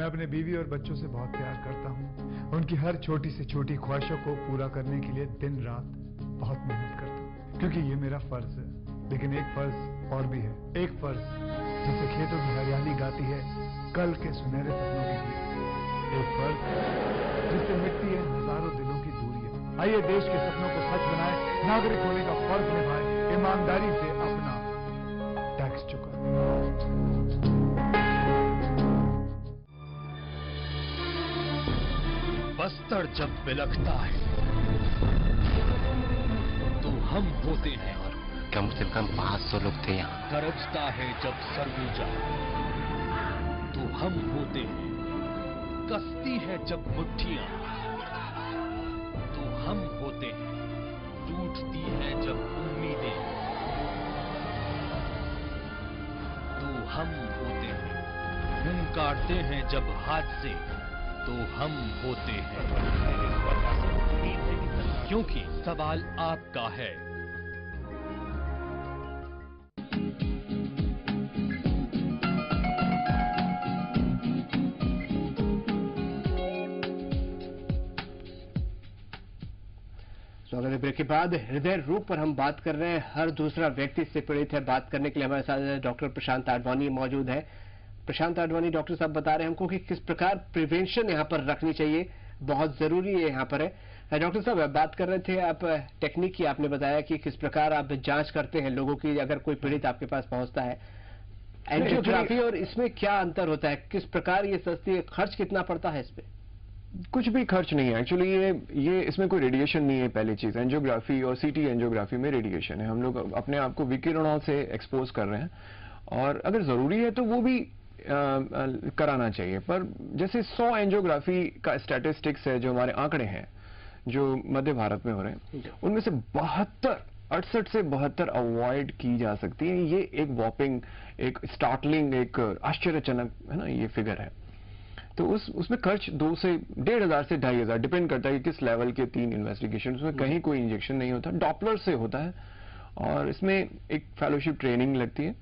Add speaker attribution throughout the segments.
Speaker 1: मैं अपने बीवी और बच्चों से बहुत प्यार करता हूँ। उनकी हर छोटी से छोटी ख्वाहिशों को पूरा करने के लिए दिन रात बहुत मेहनत करता हूँ, क्योंकि ये मेरा फर्ज है। लेकिन एक फर्ज और भी है, एक फर्ज जिसे खेतों की हरियाली गाती है कल के सुनहरे सपनों के गीत, एक फर्ज जिससे मिटती है हजारों दिलों की दूरियां। आइए देश के सपनों को सच बनाए, नागरिक होने का फर्ज निभाए, ईमानदारी से अपना टैक्स चुकाए।
Speaker 2: बस्तर जब बिलखता है तो हम होते हैं, और
Speaker 3: कम से कम 500 लोग थे यहाँ।
Speaker 2: गरजता है जब सरगुजा तो हम होते हैं, कसती है जब मुट्ठियां तो हम होते हैं, टूटती है जब उम्मीदें तो हम होते हैं, हुंकारते हैं जब हादसे तो हम होते हैं, क्योंकि सवाल आपका है।
Speaker 4: स्वागत है। ब्रेक के बाद हृदय रोग पर हम बात कर रहे हैं। हर दूसरा व्यक्ति इससे पीड़ित है। बात करने के लिए हमारे साथ डॉक्टर प्रशांत आडवाणी मौजूद है। प्रशांत आडवाणी डॉक्टर साहब बता रहे हैं हमको कि किस प्रकार प्रिवेंशन यहाँ पर रखनी चाहिए, बहुत जरूरी है यहाँ पर है। डॉक्टर साहब बात कर रहे थे आप टेक्निक की, आपने बताया कि किस प्रकार आप जांच करते हैं लोगों की अगर कोई पीड़ित आपके पास पहुंचता है। एंजियोग्राफी और इसमें क्या अंतर होता है, किस प्रकार ये सस्ती है, खर्च कितना पड़ता है इस पे?
Speaker 5: कुछ भी खर्च नहीं है एक्चुअली। ये इसमें कोई रेडिएशन नहीं है। पहली चीज, एंजियोग्राफी और सीटी एंजियोग्राफी में रेडिएशन है। हम लोग अपने आप को विकिरणों से एक्सपोज कर रहे हैं, और अगर जरूरी है तो वो भी कराना चाहिए। पर जैसे 100 एंजियोग्राफी का स्टैटिस्टिक्स है जो हमारे आंकड़े हैं जो मध्य भारत में हो रहे हैं, उनमें से 68 से 72 अवॉइड की जा सकती है। ये एक वॉपिंग, एक स्टार्टलिंग, एक आश्चर्यजनक है ना ये फिगर है। तो उसमें खर्च 2 से 1,500 से 2,500 डिपेंड करता है कि किस लेवल के 3 इन्वेस्टिगेशन। उसमें कहीं कोई इंजेक्शन नहीं होता, डॉपलर से होता है, और इसमें एक फेलोशिप ट्रेनिंग लगती है,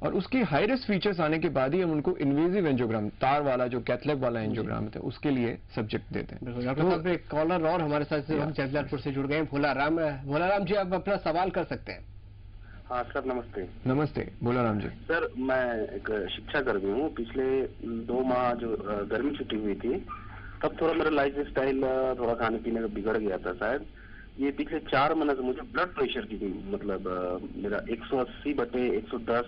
Speaker 5: और उसकी हाई रिस्क फीचर्स आने के बाद ही हम उनको इन्वेजिव एंजियोग्राम, तार वाला जो कैथलैब वाला एंजियोग्राम है उसके लिए सब्जेक्ट देते हैं।
Speaker 4: डॉक्टर साहब एक कॉलर और हमारे साथ हम जगदलपुर से जुड़ गए हैं, भोलाराम जी, आप अपना सवाल कर सकते हैं।
Speaker 6: हाँ सर, नमस्ते।
Speaker 5: नमस्ते भोलाराम जी।
Speaker 6: सर मैं एक शिक्षा कर्मी हूँ। पिछले 2 माह जो गर्मी छुट्टी हुई थी तब थोड़ा मेरा लाइफ स्टाइल, थोड़ा खाने पीने का बिगड़ गया था शायद। ये पिछले 4 महीने से मुझे ब्लड प्रेशर की मतलब मेरा 180/110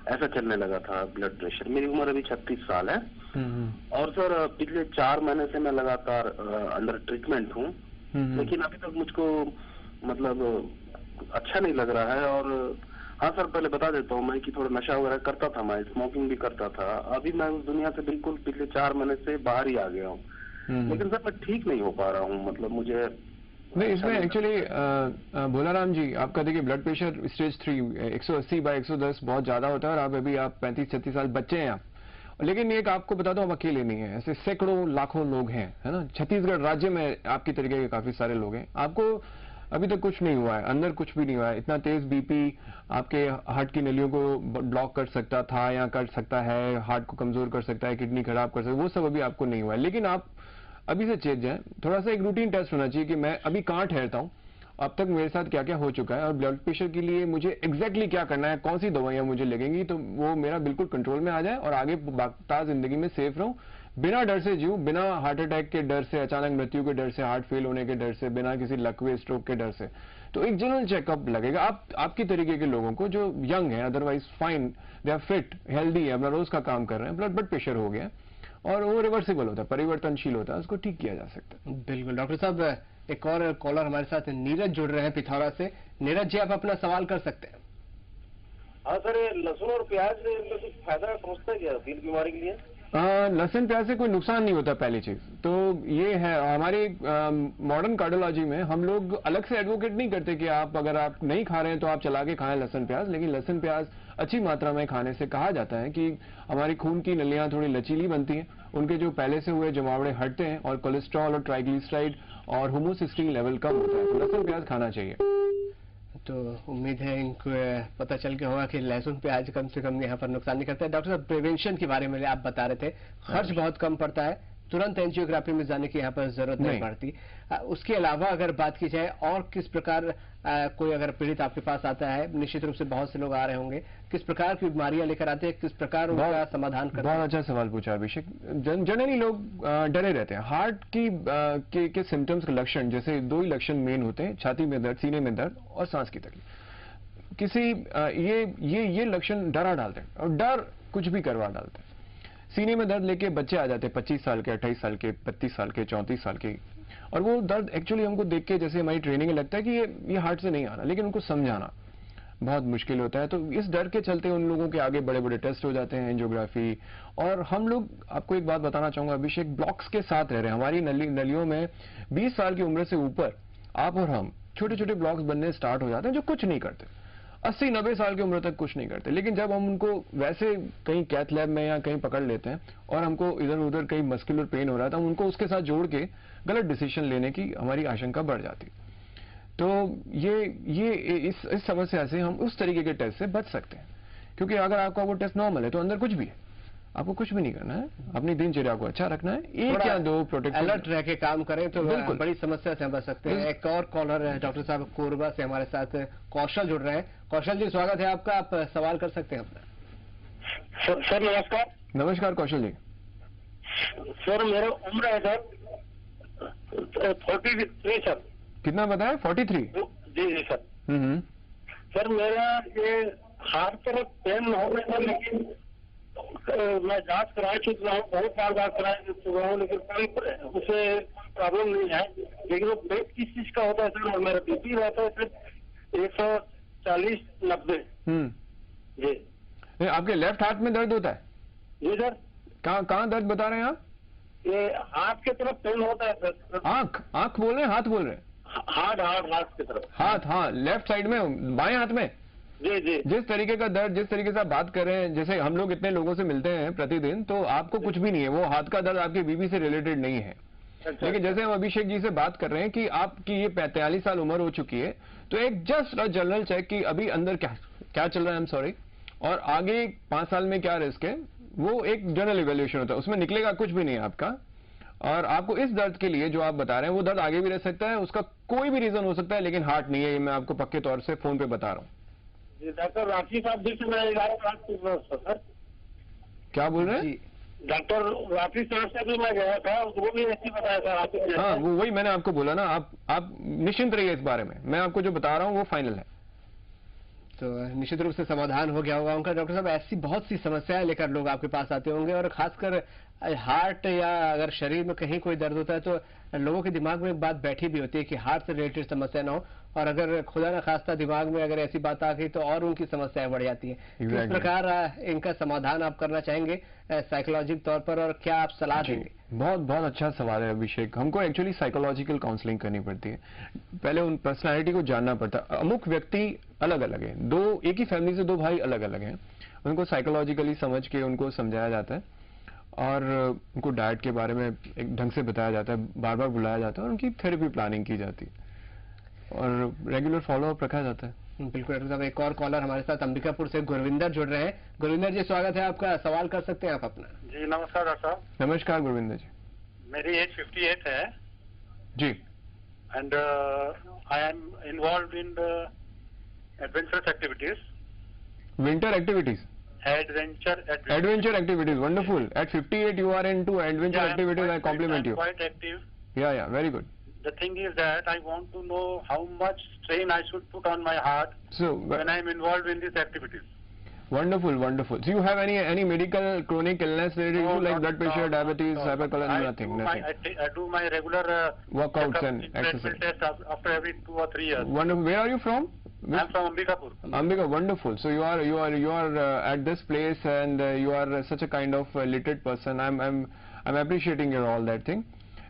Speaker 6: ऐसा चलने लगा था ब्लड प्रेशर। मेरी उम्र अभी 36 साल है, और सर पिछले 4 महीने से मैं लगातार अंडर ट्रीटमेंट हूँ, लेकिन अभी तक मुझको मतलब अच्छा नहीं लग रहा है। और हाँ सर, पहले बता देता हूँ मैं कि थोड़ा नशा वगैरह करता था, मैं स्मोकिंग भी करता था। अभी मैं उस दुनिया से बिल्कुल पिछले 4 महीने से बाहर ही आ गया हूँ, लेकिन सर मैं ठीक नहीं हो पा रहा हूँ। मतलब मुझे
Speaker 5: नहीं, इसमें एक्चुअली भोलाराम जी आपका देखिए ब्लड प्रेशर स्टेज 3 180/110 बहुत ज्यादा होता है, और आप अभी 35-36 साल बच्चे हैं आप। लेकिन एक आपको बता दो, आप अकेले नहीं है, ऐसे सैकड़ों लाखों लोग हैं, है ना। छत्तीसगढ़ राज्य में आपकी तरीके के काफी सारे लोग हैं। आपको अभी तक कुछ नहीं हुआ है, अंदर कुछ भी नहीं हुआ है। इतना तेज बीपी आपके हार्ट की नलियों को ब्लॉक कर सकता था या कर सकता है, हार्ट को कमजोर कर सकता है, किडनी खराब कर सकता है, वो सब अभी आपको नहीं हुआ है। लेकिन आप अभी से चेत जाए, थोड़ा सा एक रूटीन टेस्ट होना चाहिए कि मैं अभी कहाँ ठहरता हूँ, अब तक मेरे साथ क्या क्या हो चुका है, और ब्लड प्रेशर के लिए मुझे एग्जैक्टली क्या करना है, कौन सी दवाइयां मुझे लगेंगी, तो वो मेरा बिल्कुल कंट्रोल में आ जाए और आगे बागता जिंदगी में सेफ रहूं, बिना डर से जीऊं, बिना हार्ट अटैक के डर से, अचानक मृत्यु के डर से, हार्ट फेल होने के डर से, बिना किसी लकवे स्ट्रोक के डर से। तो एक जनरल चेकअप लगेगा आपकी तरीके के लोगों को जो यंग है, otherwise fine, they are fit, healthy है, अपना रोज का काम कर रहे हैं, ब्लड प्रेशर हो गया और वो रिवर्सिबल होता है, परिवर्तनशील होता है, उसको ठीक किया जा सकता है।
Speaker 4: बिल्कुल। डॉक्टर साहब एक और कॉलर हमारे साथ नीरज जुड़ रहे हैं पिथौरा से। नीरज जी, आप अपना सवाल कर सकते हैं।
Speaker 7: हाँ सर, लहसुन और प्याज से कुछ फायदा पहुंचता है क्या दिल की बीमारी के लिए?
Speaker 5: लहसुन प्याज से कोई नुकसान नहीं होता पहली चीज तो ये है। हमारी मॉडर्न कार्डियोलॉजी में हम लोग अलग से एडवोकेट नहीं करते कि आप अगर आप नहीं खा रहे हैं तो आप चला के खाएं लहसुन प्याज, लेकिन लहसुन प्याज अच्छी मात्रा में खाने से कहा जाता है कि हमारी खून की नलियां थोड़ी लचीली बनती हैं, उनके जो पहले से हुए जमावड़े हटते हैं और कोलेस्ट्रॉल और ट्राइग्लिसराइड और होमोसिस्टीन लेवल कम होता है, तो लहसुन प्याज खाना चाहिए।
Speaker 4: तो उम्मीद है इनको पता चल गया होगा कि लहसुन प्याज कम से कम यहाँ पर नुकसान नहीं करता है। डॉक्टर साहब, प्रिवेंशन के बारे में आप बता रहे थे, खर्च बहुत कम पड़ता है, तुरंत एंजियोग्राफी में जाने की यहाँ पर जरूरत नहीं पड़ती। उसके अलावा अगर बात की जाए और किस प्रकार कोई अगर पीड़ित आपके पास आता है, निश्चित रूप से बहुत से लोग आ रहे होंगे, किस प्रकार की बीमारियां लेकर आते हैं, किस प्रकार उनका समाधान करते हैं?
Speaker 5: बहुत अच्छा सवाल पूछा अभिषेक। जनरली लोग डरे रहते हैं। हार्ट के सिम्टम्स के लक्षण, जैसे 2 ही लक्षण मेन होते हैं, छाती में दर्द, सीने में दर्द और सांस की तकलीफ। किसी ये लक्षण डरा डालते हैं और डर कुछ भी करवा डालते हैं। सीने में दर्द लेके बच्चे आ जाते हैं, 25 साल के, 28 साल के, 32 साल के, 34 साल के, और वो दर्द एक्चुअली हमको देख के, जैसे हमारी ट्रेनिंग में लगता है कि ये हार्ट से नहीं आ रहा, लेकिन उनको समझाना बहुत मुश्किल होता है। तो इस डर के चलते उन लोगों के आगे बड़े बड़े टेस्ट हो जाते हैं, एंजियोग्राफी। और हम लोग, आपको एक बात बताना चाहूंगा अभिषेक, ब्लॉक्स के साथ रह रहे हैं। हमारी नलियों में 20 साल की उम्र से ऊपर आप और हम छोटे छोटे ब्लॉक्स बनने स्टार्ट हो जाते हैं, जो कुछ नहीं करते। 80-90 साल की उम्र तक कुछ नहीं करते, लेकिन जब हम उनको वैसे कहीं कैथ लैब में या कहीं पकड़ लेते हैं और हमको इधर उधर कहीं मस्कुलर पेन हो रहा है, तो हम उनको उसके साथ जोड़ के गलत डिसीजन लेने की हमारी आशंका बढ़ जाती। तो ये इस समस्या से हम उस तरीके के टेस्ट से बच सकते हैं, क्योंकि अगर आपका वो टेस्ट नॉर्मल है तो अंदर कुछ भी है, आपको कुछ भी नहीं करना है, अपनी दिनचर्या को अच्छा रखना है, 1 या 2 प्रोटेक्शन,
Speaker 4: अलर्ट रह के काम करें तो बिल्कुल बड़ी समस्या से हम बच सकते हैं। एक और कॉलर है डॉक्टर साहब कोरबा से हमारे साथ, कौशल जुड़ रहे हैं। कौशल जी, स्वागत है आपका, आप सवाल कर सकते हैं अपना।
Speaker 7: सर नमस्कार।
Speaker 5: नमस्कार कौशल जी।
Speaker 7: सर मेरा उम्र है सर 43 सर।
Speaker 5: कितना बताया? 43?
Speaker 7: जी सर। सर मेरा ये हाथ तरफ पेन हो गया था, लेकिन मैं जांच कराया चुका हूँ, बहुत बार कराया चुका हूँ, लेकिन कोई उसे प्रॉब्लम नहीं है। लेकिन वो पेट किस चीज का होता है सर? और मेरा बीपी रहता है सर 140/90। जी।
Speaker 5: आपके लेफ्ट हाथ में दर्द होता है?
Speaker 7: जी सर।
Speaker 5: कहाँ दर्द बता रहे हैं आप?
Speaker 7: ये हाथ की तरफ पेन होता है सर।
Speaker 5: आंख बोल रहे हैं, हाथ बोल रहे हैं?
Speaker 7: हाथ की तरफ।
Speaker 5: हाथ, हाँ, लेफ्ट साइड में, बाएं हाथ में।
Speaker 7: जी जी।
Speaker 5: जिस तरीके का दर्द, जिस तरीके से आप बात कर रहे हैं, जैसे हम लोग इतने लोगों से मिलते हैं प्रतिदिन, तो आपको कुछ भी नहीं है, वो हाथ का दर्द आपके बीबी से रिलेटेड नहीं है। लेकिन जैसे हम अभिषेक जी से बात कर रहे हैं कि आपकी ये 43 साल उम्र हो चुकी है, तो एक जस्ट जनरल चेक कि अभी अंदर क्या चल रहा है, सॉरी, और आगे 5 साल में क्या रिस्क है, वो एक जनरल इवेल्युएशन होता है, उसमें निकलेगा कुछ भी नहीं है आपका। और आपको इस दर्द के लिए जो आप बता रहे हैं, वो दर्द आगे भी रह सकता है, उसका कोई भी रीजन हो सकता है, लेकिन हार्ट नहीं है, ये मैं आपको पक्के तौर से फोन पे बता रहा हूँ।
Speaker 7: डॉक्टर राफी साहब जी से मैं इलाज सर।
Speaker 5: क्या बोल रहे हैं?
Speaker 7: डॉक्टर राफी साहब से भी मैं गया था, वो भी ऐसी बताया था।
Speaker 5: हाँ, वो वही मैंने आपको बोला ना, आप निश्चिंत रहिए इस बारे में, मैं आपको जो बता रहा हूँ वो फाइनल है।
Speaker 4: तो निश्चित रूप से समाधान हो गया होगा उनका। डॉक्टर साहब, ऐसी बहुत सी समस्याएं लेकर लोग आपके पास आते होंगे, और खासकर हार्ट या अगर शरीर में कहीं कोई दर्द होता है तो लोगों के दिमाग में एक बात बैठी भी होती है कि हार्ट से रिलेटेड समस्या ना हो, और अगर खुदा न खास्ता दिमाग में अगर ऐसी बात आ गई तो और उनकी समस्याएं बढ़ जाती हैं। किस प्रकार इनका समाधान आप करना चाहेंगे साइकोलॉजिकल तौर पर, और क्या आप सलाह देंगे?
Speaker 5: बहुत अच्छा सवाल है अभिषेक। हमको एक्चुअली साइकोलॉजिकल काउंसलिंग करनी पड़ती है, पहले उन पर्सनालिटी को जानना पड़ता है। अमुक व्यक्ति अलग अलग है, एक ही फैमिली से 2 भाई अलग अलग हैं, उनको साइकोलॉजिकली समझ के उनको समझाया जाता है, और उनको डाइट के बारे में एक ढंग से बताया जाता है, बार बार बुलाया जाता है, और उनकी थेरेपी प्लानिंग की जाती है, और रेगुलर फॉलोअप रखा जाता है।
Speaker 4: बिल्कुल डॉक्टर साहब, एक और कॉलर हमारे साथ अंबिकापुर से गुरविंदर जुड़ रहे हैं। गुरविंदर जी, स्वागत है आपका, सवाल कर सकते हैं आप अपना।
Speaker 7: जी नमस्कार डॉक्टर साहब।
Speaker 5: नमस्कार गुरविंदर जी।
Speaker 7: मेरी एज 58 है
Speaker 5: जी,
Speaker 7: and I am involve in adventurous activities.
Speaker 5: Winter activities? Adventure activities, wonderful. At 58 you are into adventure activities. I compliment you.
Speaker 7: Quite active.
Speaker 5: Yeah, very good.
Speaker 7: The thing is that I want to know how much strain I should put on my heart
Speaker 5: So
Speaker 7: when I am involved in these activities.
Speaker 5: Wonderful. So you have any medical chronic illness related issue like blood pressure, diabetes, hypercholesterol? Nothing.
Speaker 7: I do my regular
Speaker 5: workouts and exercise
Speaker 7: test after every 2 or 3 years.
Speaker 5: Wonderful. Where are you from?
Speaker 7: I am from Ambikapur.
Speaker 5: Ambika, wonderful. So you are at this place, and you are such a kind of literate person. I'm appreciating your all that thing.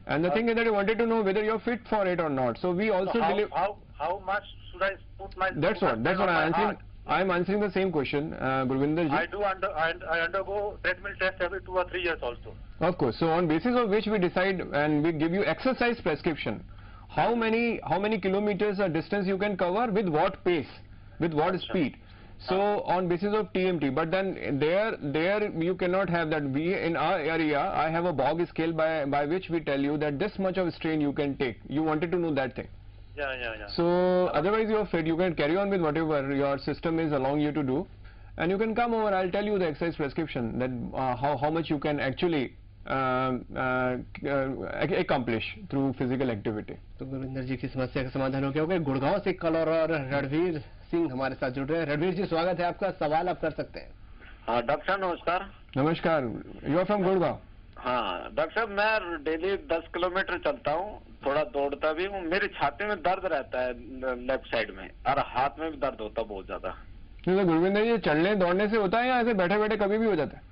Speaker 5: And the thing is that I wanted to know whether you're fit for it or not. So we also
Speaker 7: deliver. How much should I put my?
Speaker 5: That's what I'm answering. I'm answering the same question, Gurvinder ji.
Speaker 7: I undergo treadmill test every 2 or 3 years also.
Speaker 5: Of course. So on basis of which we decide and we give you exercise prescription how many kilometers or distance you can cover with what pace, with what speed. So on basis of TMT, but then there you cannot have that. We in our area, I have a bog scale by which we tell you that this much of strain you can take. You wanted to know that thing.
Speaker 7: Yeah.
Speaker 5: So otherwise you are fit. You can carry on with whatever your system is allowing you to do, and you can come over. I'll tell you the exercise prescription, that how much you can actually accomplish through physical activity.
Speaker 4: तो गुरविंदर जी की समस्या का समाधान हो गया होगा। गुड़गांव से colour और रणवीर सिंह हमारे साथ जुड़ रहे हैं। रणवीर जी, स्वागत है आपका, सवाल आप कर सकते हैं।
Speaker 6: हाँ डॉक्टर साहब नमस्कार।
Speaker 5: नमस्कार, यू आर फ्रॉम गुड़गांव?
Speaker 6: हाँ डॉक्टर साहब, मैं डेली 10 किलोमीटर चलता हूँ, थोड़ा दौड़ता भी हूँ। मेरे छाती में दर्द रहता है लेफ्ट साइड में, और हाथ में भी दर्द होता है बहुत ज्यादा।
Speaker 5: तो गुरविंदर जी, चलने दौड़ने से होता है या ऐसे बैठे बैठे कभी भी हो जाता है?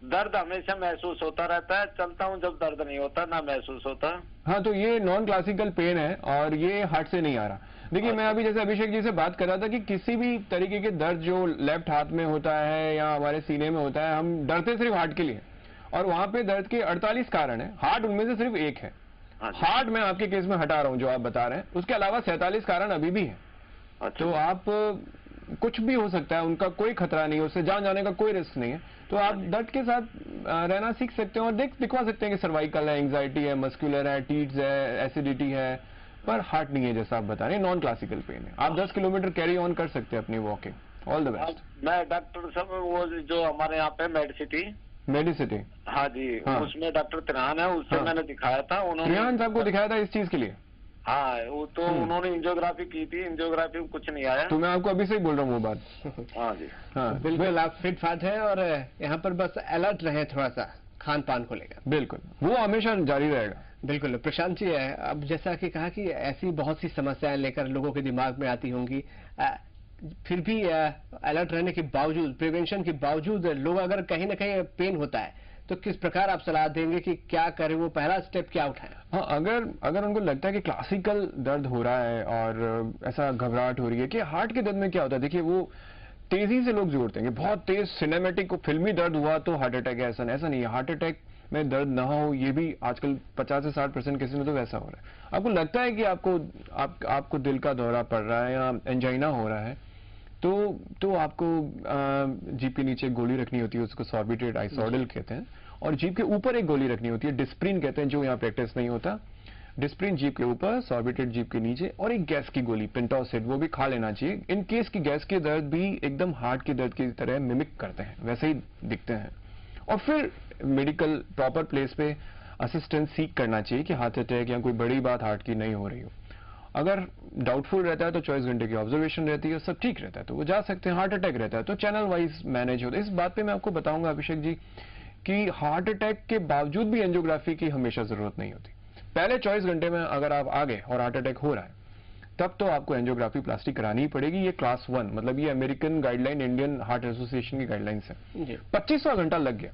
Speaker 6: दर्द हमेशा महसूस होता रहता है, चलता हूँ जब दर्द नहीं होता, ना महसूस होता।
Speaker 5: हाँ, तो ये नॉन क्लासिकल पेन है और ये हार्ट से नहीं आ रहा। देखिए, मैं अभी जैसे अभिषेक जी से बात कर रहा था कि किसी भी तरीके के दर्द जो लेफ्ट हाथ में होता है या हमारे सीने में होता है, हम डरते सिर्फ हार्ट के लिए, और वहां पे दर्द के 48 कारण है, हार्ट उनमें से सिर्फ एक है। हार्ट मैं आपके केस में हटा रहा हूँ जो आप बता रहे हैं, उसके अलावा 47 कारण अभी भी है। तो आप कुछ भी हो सकता है, उनका कोई खतरा नहीं है, उससे जान जाने का कोई रिस्क नहीं है। तो आप दर्द के साथ रहना सीख सकते हैं और दिखवा सकते हैं कि सर्वाइकल है, एंजाइटी है, मस्कुलर है, टीट्स है, एसिडिटी है, पर हार्ट नहीं है जैसा आप बता रहे हैं, नॉन क्लासिकल पेन है। आप 10 किलोमीटर कैरी ऑन कर सकते हैं अपनी वॉकिंग। All the best.
Speaker 6: मैं डॉक्टर साहब, वो जो हमारे यहाँ पे
Speaker 5: मेडिसिटी,
Speaker 6: हाँ जी, उसमें डॉक्टर त्रिहान है, उससे मैंने दिखाया था। उन्होंने
Speaker 5: त्रिहान साहब को दिखाया था इस चीज के लिए?
Speaker 6: हाँ, वो तो उन्होंने एंजियोग्राफी की थी, एंजियोग्राफी में कुछ नहीं आया।
Speaker 5: तो मैं आपको अभी से ही बोल रहा हूँ वो बात।
Speaker 6: हाँ जी,
Speaker 5: हाँ
Speaker 4: बिल्कुल, आप फिट फाट है और यहाँ पर बस अलर्ट रहे थोड़ा सा खान पान को लेकर।
Speaker 5: बिल्कुल, वो हमेशा जारी रहेगा।
Speaker 4: बिल्कुल। प्रशांत जी, अब जैसा कि कहा कि ऐसी बहुत सी समस्याएं लेकर लोगों के दिमाग में आती होंगी, फिर भी अलर्ट रहने के बावजूद, प्रिवेंशन के बावजूद, लोग अगर कहीं ना कहीं पेन होता है तो किस प्रकार आप सलाह देंगे कि क्या करें, वो पहला स्टेप क्या उठाएं?
Speaker 5: हाँ, अगर उनको लगता है कि क्लासिकल दर्द हो रहा है और ऐसा घबराहट हो रही है कि हार्ट के दर्द में क्या होता है, देखिए वो तेजी से लोग जोड़ते हैं कि बहुत तेज सिनेमैटिक फिल्मी दर्द हुआ तो हार्ट अटैक है, ऐसा नहीं है। हार्ट अटैक में दर्द ना हो, ये भी आजकल 50 से 60% केसेस में तो वैसा हो रहा है। आपको लगता है कि आपको दिल का दौरा पड़ रहा है या एंजाइना हो रहा है, तो आपको जीभ के नीचे गोली रखनी होती है, उसको सॉर्बिट्रेट आइसोडल कहते हैं, और जीभ के ऊपर एक गोली रखनी होती है, डिस्प्रिन कहते हैं, जो यहाँ प्रैक्टिस नहीं होता। डिस्प्रिन जीभ के ऊपर, सॉर्बिट्रेट जीभ के नीचे, और एक गैस की गोली पेंटोसिड, वो भी खा लेना चाहिए। इन केस की गैस के दर्द भी एकदम हार्ट के दर्द की तरह मिमिक करते हैं, वैसे ही दिखते हैं। और फिर मेडिकल प्रॉपर प्लेस पे असिस्टेंस सीख करना चाहिए कि हार्ट अटैक या कोई बड़ी बात हार्ट की नहीं हो रही हो। अगर डाउटफुल रहता है तो 24 घंटे की ऑब्जर्वेशन रहती है, सब ठीक रहता है तो वो जा सकते हैं। हार्ट अटैक रहता है तो चैनल वाइज मैनेज होता है। इस बात पे मैं आपको बताऊंगा अभिषेक जी कि हार्ट अटैक के बावजूद भी एंजियोग्राफी की हमेशा जरूरत नहीं होती। पहले 24 घंटे में अगर आप आ गए और हार्ट अटैक हो रहा है, तब तो आपको एंजियोग्राफी प्लास्टिक करानी ही पड़ेगी। ये क्लास 1, मतलब ये American guideline, Indian heart association की गाइडलाइंस है। 25वां घंटा लग गया,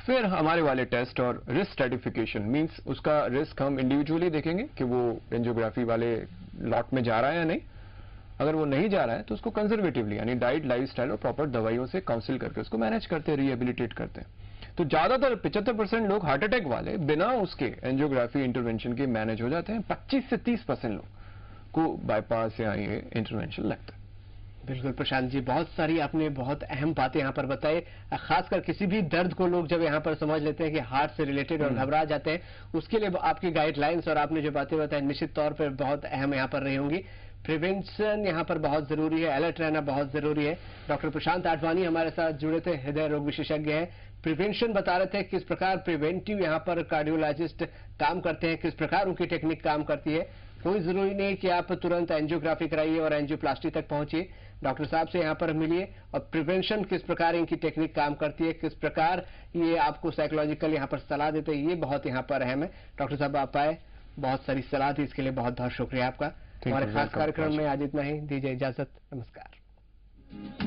Speaker 5: फिर हमारे वाले टेस्ट और रिस्क स्ट्रेटिफिकेशन, मींस उसका रिस्क हम इंडिविजुअली देखेंगे कि वो एंजियोग्राफी वाले लॉट में जा रहा है या नहीं। अगर वो नहीं जा रहा है तो उसको कंजर्वेटिवली, यानी डाइट, लाइफस्टाइल और प्रॉपर दवाइयों से काउंसिल करके उसको मैनेज करते हैं, रिहेबिलिटेट करते हैं। तो ज्यादातर 75% लोग हार्ट अटैक वाले बिना उसके एंजियोग्राफी इंटरवेंशन के मैनेज हो जाते हैं। 25 से 30% लोग को बाईपास या ये इंटरवेंशन लगता है।
Speaker 4: बिल्कुल प्रशांत जी, बहुत सारी आपने बहुत अहम बातें यहाँ पर बताई। खासकर किसी भी दर्द को लोग जब यहाँ पर समझ लेते हैं कि हार्ट से रिलेटेड और घबरा जाते हैं, उसके लिए आपकी गाइडलाइंस और आपने जो बातें बताई निश्चित तौर पर बहुत अहम यहाँ पर रही होंगी। प्रिवेंशन यहाँ पर बहुत जरूरी है, अलर्ट रहना बहुत जरूरी है। डॉक्टर प्रशांत आडवाणी हमारे साथ जुड़े थे, हृदय रोग विशेषज्ञ हैं। प्रिवेंशन बता रहे थे किस प्रकार प्रिवेंटिव यहाँ पर कार्डियोलॉजिस्ट काम करते हैं, किस प्रकार उनकी टेक्निक काम करती है। कोई जरूरी नहीं कि आप तुरंत एंजियोग्राफी कराइए और एंजियोप्लास्टी तक पहुंचिए, डॉक्टर साहब से यहाँ पर मिलिए और प्रिवेंशन किस प्रकार इनकी टेक्निक काम करती है, किस प्रकार ये आपको साइकोलॉजिकल यहाँ पर सलाह देते हैं, ये बहुत यहाँ पर अहम है। डॉक्टर साहब आप आए, बहुत सारी सलाह दी, इसके लिए बहुत बहुत शुक्रिया आपका। हमारे खास कार्यक्रम में आज इतना ही, दीजिए इजाजत, नमस्कार।